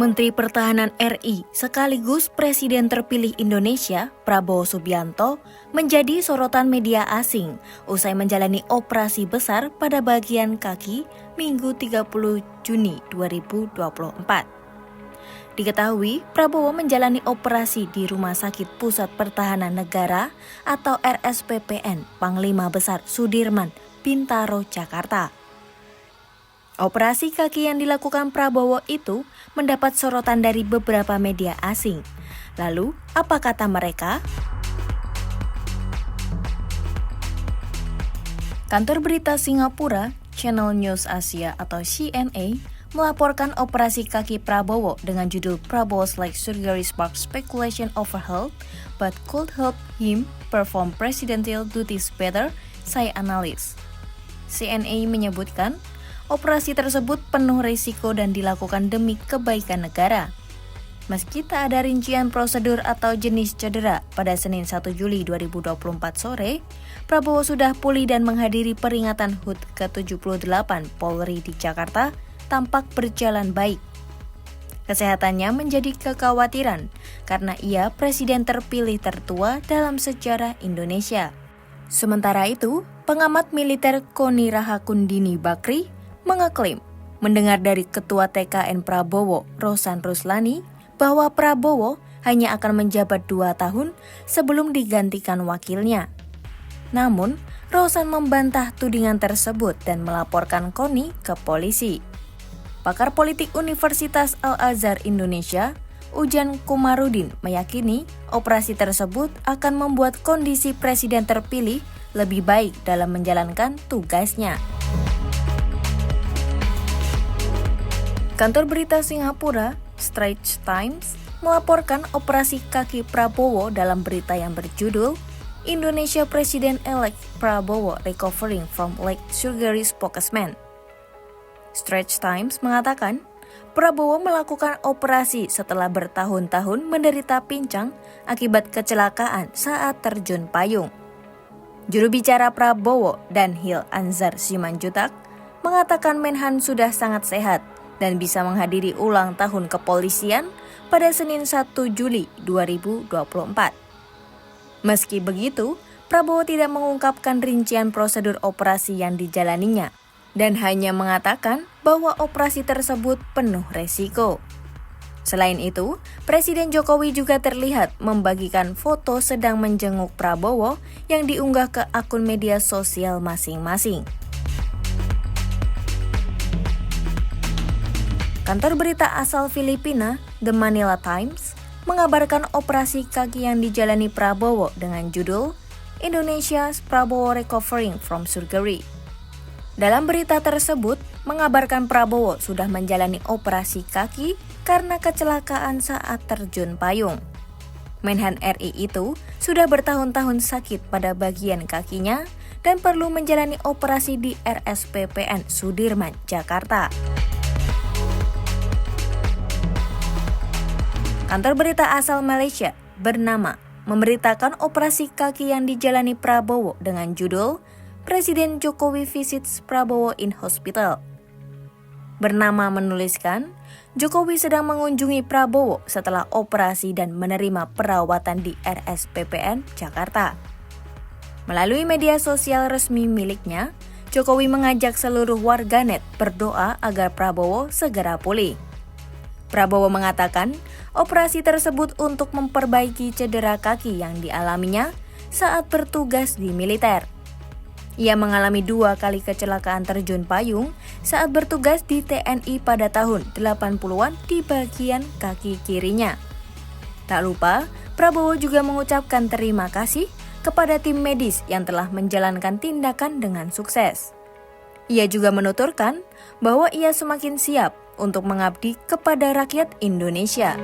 Menteri Pertahanan RI sekaligus Presiden terpilih Indonesia, Prabowo Subianto, menjadi sorotan media asing usai menjalani operasi besar pada bagian kaki Minggu 30 Juni 2024. Diketahui, Prabowo menjalani operasi di Rumah Sakit Pusat Pertahanan Negara atau RSPPN Panglima Besar Sudirman, Bintaro, Jakarta. Operasi kaki yang dilakukan Prabowo itu mendapat sorotan dari beberapa media asing. Lalu, apa kata mereka? Kantor berita Singapura, Channel News Asia atau CNA, melaporkan operasi kaki Prabowo dengan judul Prabowo's leg surgery sparks speculation over health, but could help him perform presidential duties better, say analis. CNA menyebutkan, operasi tersebut penuh risiko dan dilakukan demi kebaikan negara. Meski tak ada rincian prosedur atau jenis cedera, pada Senin 1 Juli 2024 sore, Prabowo sudah pulih dan menghadiri peringatan HUT ke-78 Polri di Jakarta tampak berjalan baik. Kesehatannya menjadi kekhawatiran karena ia presiden terpilih tertua dalam sejarah Indonesia. Sementara itu, pengamat militer Koni Rahakundini Bakri mengeklaim mendengar dari Ketua TKN Prabowo, Rosan Ruslani, bahwa Prabowo hanya akan menjabat 2 tahun sebelum digantikan wakilnya. Namun, Rosan membantah tudingan tersebut dan melaporkan Koni ke polisi. Pakar politik Universitas Al-Azhar Indonesia, Ujan Kumarudin, meyakini operasi tersebut akan membuat kondisi presiden terpilih lebih baik dalam menjalankan tugasnya. Kantor berita Singapura, Straits Times, melaporkan operasi kaki Prabowo dalam berita yang berjudul Indonesia President-elect Prabowo recovering from leg surgery spokesman. Straits Times mengatakan, Prabowo melakukan operasi setelah bertahun-tahun menderita pincang akibat kecelakaan saat terjun payung. Juru bicara Prabowo, Danhil Anzar Simanjuntak, mengatakan Menhan sudah sangat sehat dan bisa menghadiri ulang tahun kepolisian pada Senin 1 Juli 2024. Meski begitu, Prabowo tidak mengungkapkan rincian prosedur operasi yang dijalaninya dan hanya mengatakan bahwa operasi tersebut penuh resiko. Selain itu, Presiden Jokowi juga terlihat membagikan foto sedang menjenguk Prabowo yang diunggah ke akun media sosial masing-masing. Kantor berita asal Filipina, The Manila Times, mengabarkan operasi kaki yang dijalani Prabowo dengan judul Indonesia's Prabowo Recovering from Surgery. Dalam berita tersebut, mengabarkan Prabowo sudah menjalani operasi kaki karena kecelakaan saat terjun payung. Menhan RI itu sudah bertahun-tahun sakit pada bagian kakinya dan perlu menjalani operasi di RSPPN Sudirman, Jakarta. Kantor berita asal Malaysia bernama memberitakan operasi kaki yang dijalani Prabowo dengan judul Presiden Jokowi Visits Prabowo in Hospital. Bernama menuliskan, Jokowi sedang mengunjungi Prabowo setelah operasi dan menerima perawatan di RSPPN Jakarta. Melalui media sosial resmi miliknya, Jokowi mengajak seluruh warganet berdoa agar Prabowo segera pulih. Prabowo mengatakan, operasi tersebut untuk memperbaiki cedera kaki yang dialaminya saat bertugas di militer. Ia mengalami 2 kali kecelakaan terjun payung saat bertugas di TNI pada tahun 80-an di bagian kaki kirinya. Tak lupa, Prabowo juga mengucapkan terima kasih kepada tim medis yang telah menjalankan tindakan dengan sukses. Ia juga menuturkan bahwa ia semakin siap untuk mengabdi kepada rakyat Indonesia.